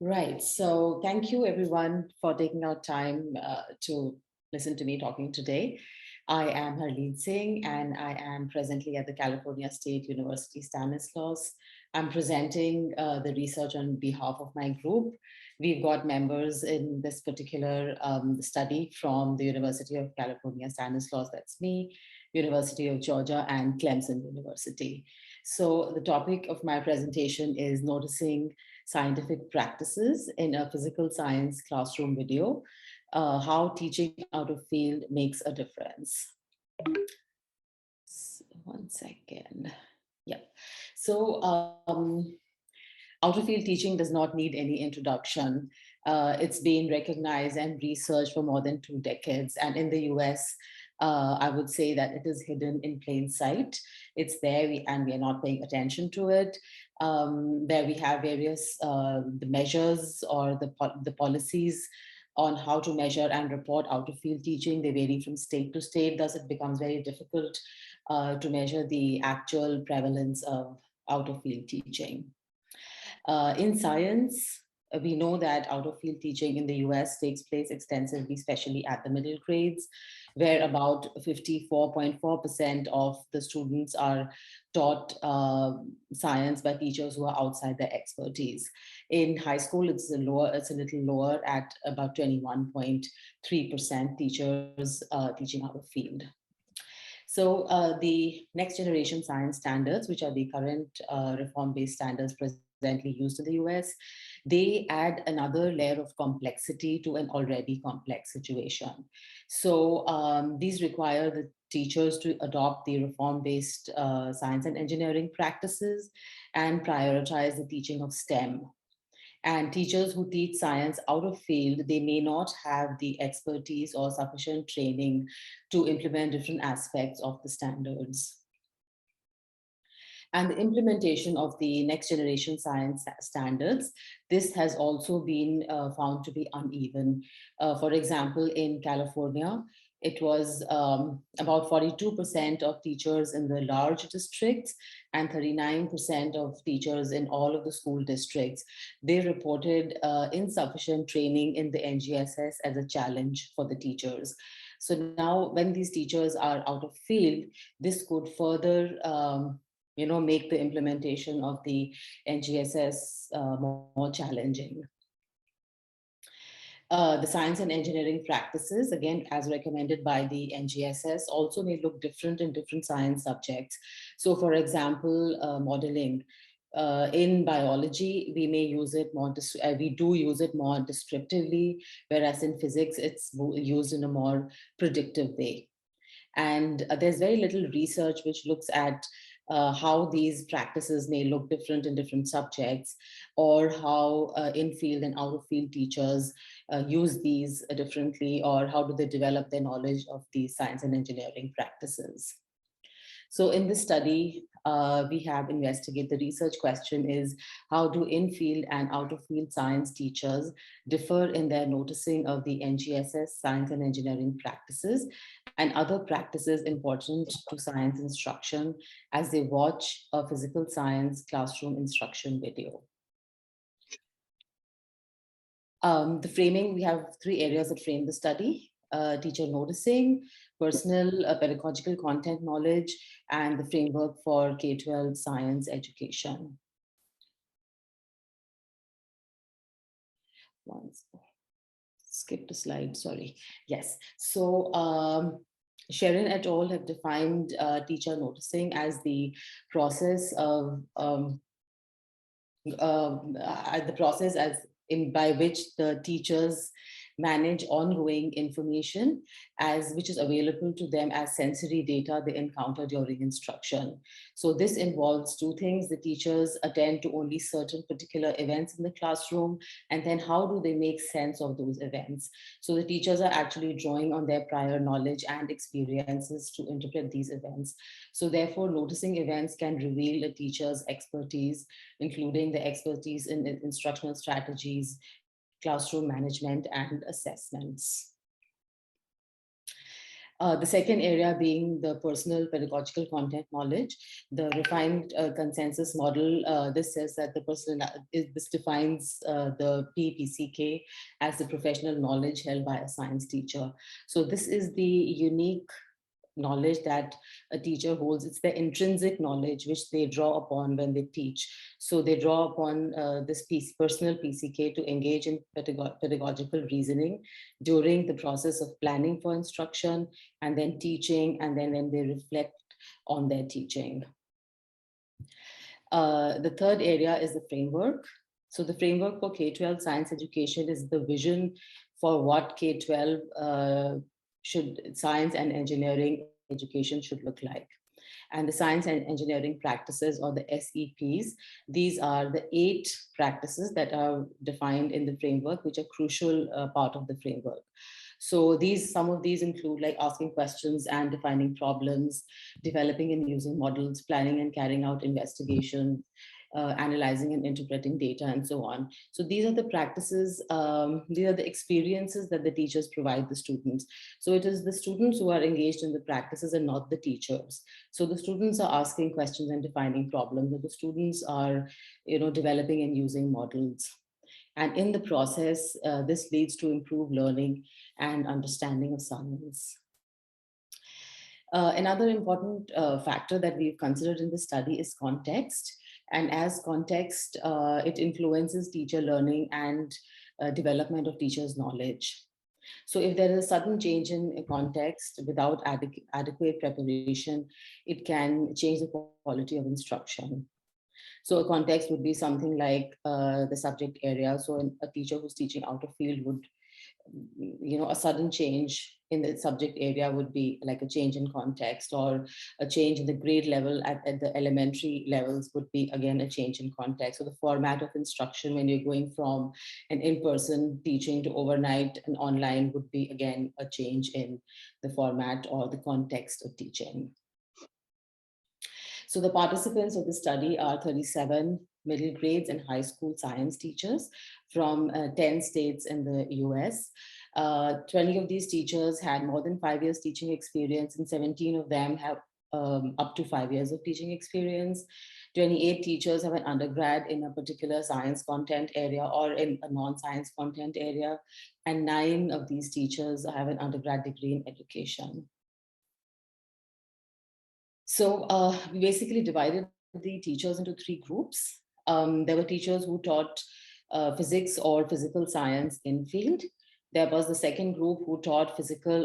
Right. So thank you everyone for taking out time to listen to me talking today. I am Harleen Singh and I am presently at the California State University Stanislaus. I'm presenting the research on behalf of my group. We've got members in this particular study from the University of California Stanislaus, that's me, University of Georgia, and Clemson University. So the topic of my presentation is noticing scientific practices in a physical science classroom video, how teaching out of field makes a difference. So, 1 second. Yeah. So out of field teaching does not need any introduction. It's been recognized and researched for more than 2 decades. And in the US, I would say that it is hidden in plain sight. It's there and we are not paying attention to it. There we have various the measures or the policies on how to measure and report out of field teaching. They vary from state to state, thus it becomes very difficult to measure the actual prevalence of out of field teaching. In science, we know that out of field teaching in the US takes place extensively, especially at the middle grades, where about 54.4% of the students are taught science by teachers who are outside their expertise. In high school, it's a little lower at about 21.3% teachers teaching out of field. So the next generation science standards, which are the current reform-based standards presently used in the US, they add another layer of complexity to an already complex situation. So these require the teachers to adopt the reform-based science and engineering practices and prioritize the teaching of STEM. And teachers who teach science out of field, they may not have the expertise or sufficient training to implement different aspects of the standards. And the implementation of the next generation science standards, this has also been found to be uneven. For example, in California, it was about 42% of teachers in the large districts and 39% of teachers in all of the school districts. They reported insufficient training in the NGSS as a challenge for the teachers. So now when these teachers are out of field, this could further make the implementation of the NGSS more challenging. The science and engineering practices, again, as recommended by the NGSS, also may look different in different science subjects. So for example, modeling. In biology, we may use it more, we do use it more descriptively, whereas in physics, it's used in a more predictive way. And there's very little research which looks at how these practices may look different in different subjects, or how in-field and out-of-field teachers use these differently, or how do they develop their knowledge of these science and engineering practices. So in this study, we have investigated, the research question is, how do in-field and out-of-field science teachers differ in their noticing of the NGSS science and engineering practices and other practices important to science instruction as they watch a physical science classroom instruction video. The framing, we have 3 areas that frame the study: teacher noticing, personal pedagogical content knowledge, and the framework for K-12 science education. Skip the slide, sorry. Yes, so Sharon et al. Have defined teacher noticing as the process of by which the teachers manage ongoing information which is available to them as sensory data they encounter during instruction. So this involves 2 things. The teachers attend to only certain particular events in the classroom, and then how do they make sense of those events? So the teachers are actually drawing on their prior knowledge and experiences to interpret these events. So therefore, noticing events can reveal a teacher's expertise, including the expertise in instructional strategies, classroom management, and assessments. The second area being the personal pedagogical content knowledge. The refined consensus model, this says that this defines the PPCK as the professional knowledge held by a science teacher. So this is the unique knowledge that a teacher holds. It's the intrinsic knowledge which they draw upon when they teach. So they draw upon this personal PCK to engage in pedagogical reasoning during the process of planning for instruction and then teaching, and then when they reflect on their teaching. The third area is the framework. So the framework for K-12 science education is the vision for what K-12 science and engineering education should look like. And the science and engineering practices, or the SEPs, these are the 8 practices that are defined in the framework, which are crucial part of the framework. So some of these include like asking questions and defining problems, developing and using models, planning and carrying out investigations, analyzing and interpreting data, and so on. So these are the practices, these are the experiences that the teachers provide the students. So it is the students who are engaged in the practices and not the teachers. So the students are asking questions and defining problems, and the students are, developing and using models. And in the process, this leads to improved learning and understanding of science. Another important factor that we've considered in the study is context. And as context, it influences teacher learning and development of teachers' knowledge. So if there is a sudden change in a context without adequate preparation, it can change the quality of instruction. So a context would be something like the subject area. So a teacher who's teaching out of field would, a sudden change in the subject area would be like a change in context, or a change in the grade level at the elementary levels would be again a change in context. So the format of instruction when you're going from an in-person teaching to overnight and online would be again a change in the format or the context of teaching. So the participants of the study are 37 middle grades and high school science teachers from 10 states in the US. 20 of these teachers had more than 5 years teaching experience, and 17 of them have up to 5 years of teaching experience. 28 teachers have an undergrad in a particular science content area or in a non-science content area, and 9 of these teachers have an undergrad degree in education. So we basically divided the teachers into 3 groups. There were teachers who taught physics or physical science in field. There was the second group who taught physics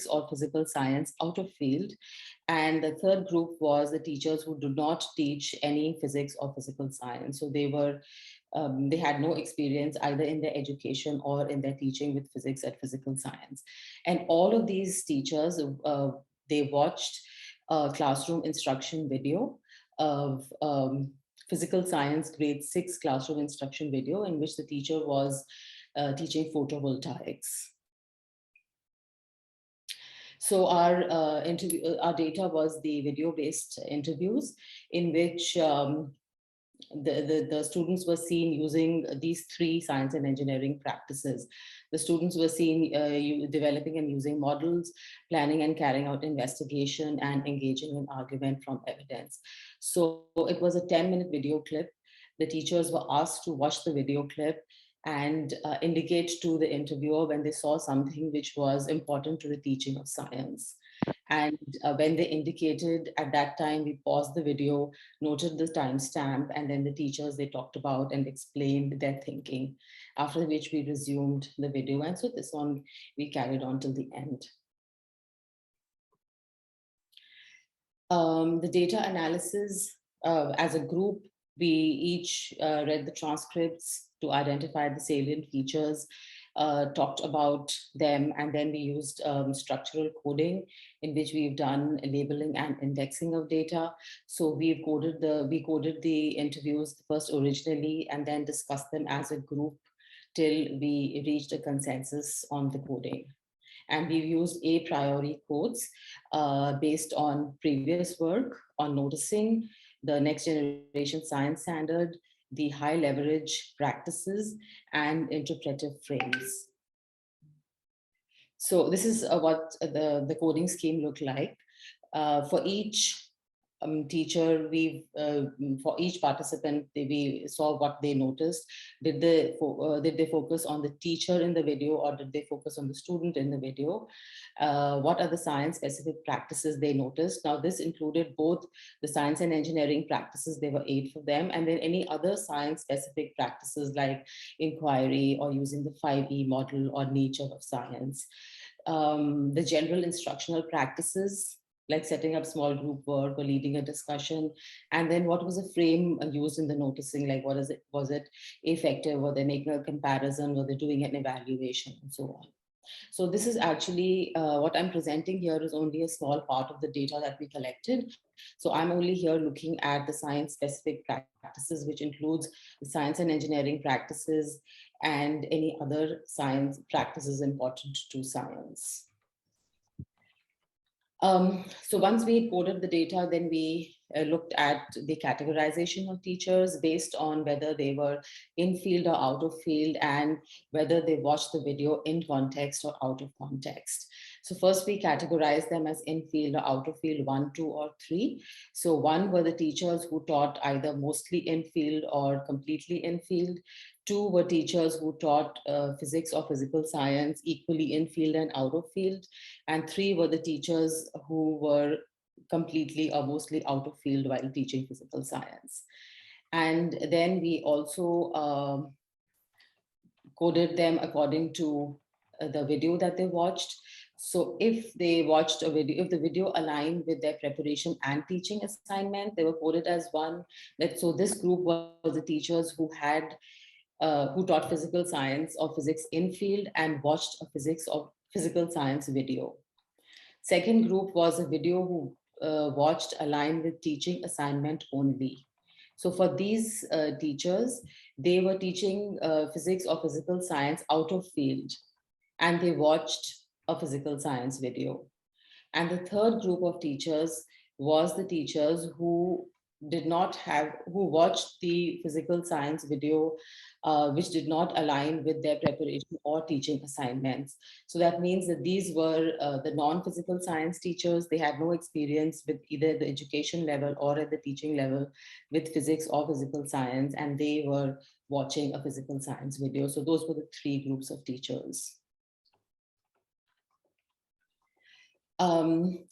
or physical science out of field. And the third group was the teachers who did not teach any physics or physical science. So they had no experience either in their education or in their teaching with physics and physical science. And all of these teachers, they watched a classroom instruction video of physical science grade 6 classroom instruction video in which the teacher was teaching photovoltaics. So our data was the video-based interviews in which the students were seen using these 3 science and engineering practices. The students were seen developing and using models, planning and carrying out investigation, and engaging in argument from evidence. So it was a 10-minute video clip. The teachers were asked to watch the video clip and indicate to the interviewer when they saw something which was important to the teaching of science. And when they indicated at that time, we paused the video, noted the timestamp, and then the teachers, they talked about and explained their thinking, after which we resumed the video. And so this one, we carried on till the end. The data analysis, as a group, we each read the transcripts to identify the salient features, talked about them, and then we used structural coding in which we've done labeling and indexing of data. So we coded the interviews first originally and then discussed them as a group till we reached a consensus on the coding. And we've used a priori codes based on previous work on noticing, the next generation science standard, the high leverage practices, and interpretive frames. So this is what the coding scheme looked like. For each teacher, for each participant, we saw what they noticed. Did they focus on the teacher in the video, or did they focus on the student in the video? What are the science specific practices they noticed? Now this included both the science and engineering practices, there were 8 for them, and then any other science specific practices like inquiry or using the 5E model or nature of science. The general instructional practices like setting up small group work or leading a discussion, and then what was the frame used in the noticing, like was it effective, were they making a comparison, were they doing an evaluation, and so on. So this is actually what I'm presenting here is only a small part of the data that we collected. So I'm only here looking at the science specific practices, which includes the science and engineering practices and any other science practices important to science. So once we coded the data, then we looked at the categorization of teachers based on whether they were in field or out of field, and whether they watched the video in context or out of context. So first we categorized them as in field or out of field, 1, 2, or 3. So 1 were the teachers who taught either mostly in field or completely in field. 2 were teachers who taught physics or physical science equally in field and out of field. And 3 were the teachers who were completely or mostly out of field while teaching physical science. And then we also coded them according to the video that they watched. So if they watched a video, if the video aligned with their preparation and teaching assignment, they were coded as 1. So this group was the teachers who taught physical science or physics in field and watched a physics or physical science video. Second group was a video who watched aligned with teaching assignment only. So for these teachers, they were teaching physics or physical science out of field, and they watched a physical science video. And the third group of teachers was the teachers who who watched the physical science video, which did not align with their preparation or teaching assignments. So that means that these were the non-physical science teachers. They had no experience with either the education level or at the teaching level with physics or physical science, and they were watching a physical science video. So those were the 3 groups of teachers.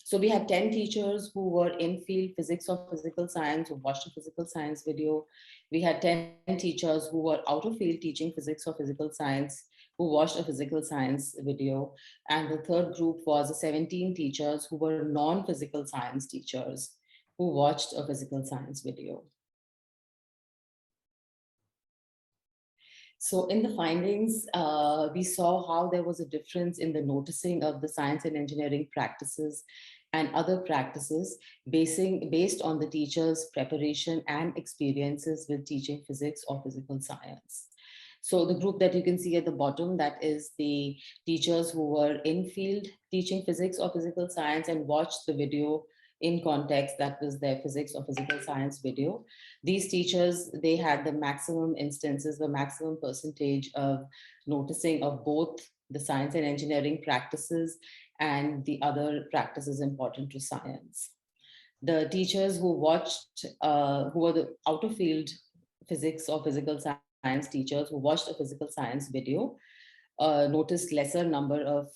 So we had 10 teachers who were in field physics or physical science who watched a physical science video. We had 10 teachers who were out of field teaching physics or physical science who watched a physical science video. And the third group was 17 teachers who were non-physical science teachers who watched a physical science video. So in the findings, we saw how there was a difference in the noticing of the science and engineering practices and other practices based on the teacher's preparation and experiences with teaching physics or physical science. So the group that you can see at the bottom, that is the teachers who were in field teaching physics or physical science and watched the video in context, that was their physics or physical science video. These teachers, they had the maximum instances, the maximum percentage of noticing of both the science and engineering practices and the other practices important to science. The teachers who watched, who were the out of field physics or physical science teachers who watched a physical science video, noticed lesser number of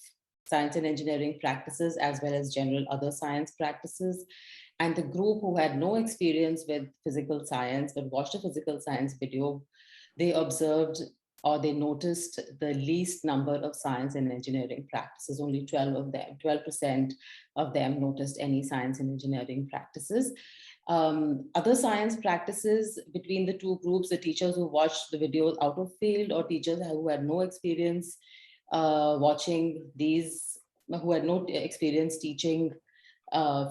science and engineering practices as well as general other science practices. And the group who had no experience with physical science but watched a physical science video, they observed or they noticed the least number of science and engineering practices, only 12 of them, 12% of them noticed any science and engineering practices. Other science practices between the 2 groups, the teachers who watched the videos out of field or teachers who had no experience watching these, who had no experience teaching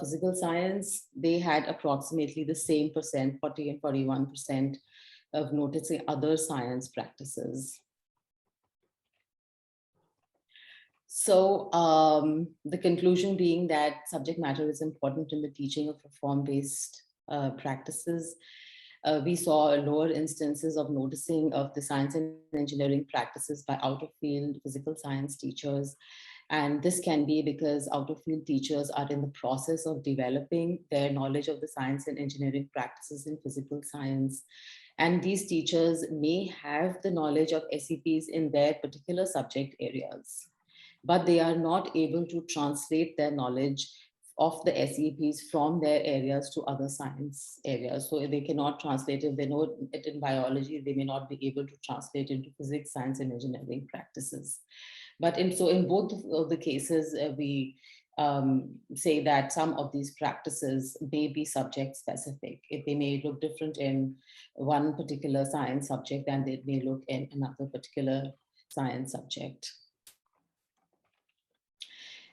physical science, they had approximately the same percent, 40 and 41% of noticing other science practices. So the conclusion being that subject matter is important in the teaching of form-based practices. We saw lower instances of noticing of the science and engineering practices by out-of-field physical science teachers. And this can be because out-of-field teachers are in the process of developing their knowledge of the science and engineering practices in physical science. And these teachers may have the knowledge of SEPs in their particular subject areas, but they are not able to translate their knowledge of the SEPs from their areas to other science areas. So they cannot translate, if they know it in biology, they may not be able to translate into physics, science, and engineering practices. But in both of the cases, we say that some of these practices may be subject specific. They may look different in one particular science subject than they may look in another particular science subject.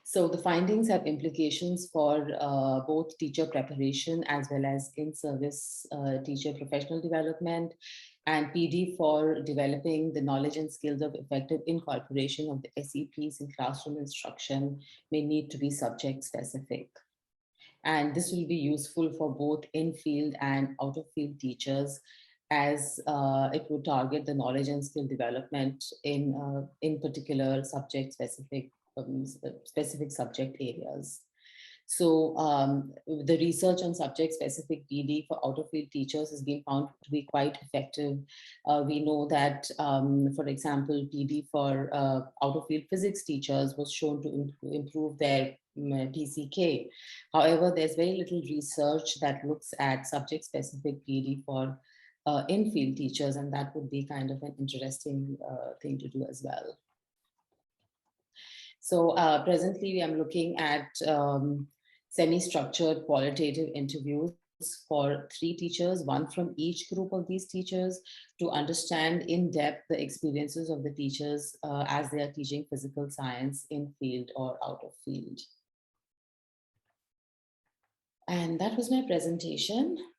So the findings have implications for both teacher preparation as well as in-service teacher professional development, and PD for developing the knowledge and skills of effective incorporation of the SEPs in classroom instruction may need to be subject specific. And this will be useful for both in-field and out-of-field teachers, as it would target the knowledge and skill development in particular specific subject areas. So the research on subject-specific PD for out-of-field teachers has been found to be quite effective. We know that, for example, PD for out-of-field physics teachers was shown to improve their PCK. However, there's very little research that looks at subject-specific PD for in-field teachers, and that would be kind of an interesting thing to do as well. So presently, I'm looking at semi-structured qualitative interviews for 3 teachers, one from each group of these teachers, to understand in depth the experiences of the teachers as they are teaching physical science in field or out of field. And that was my presentation.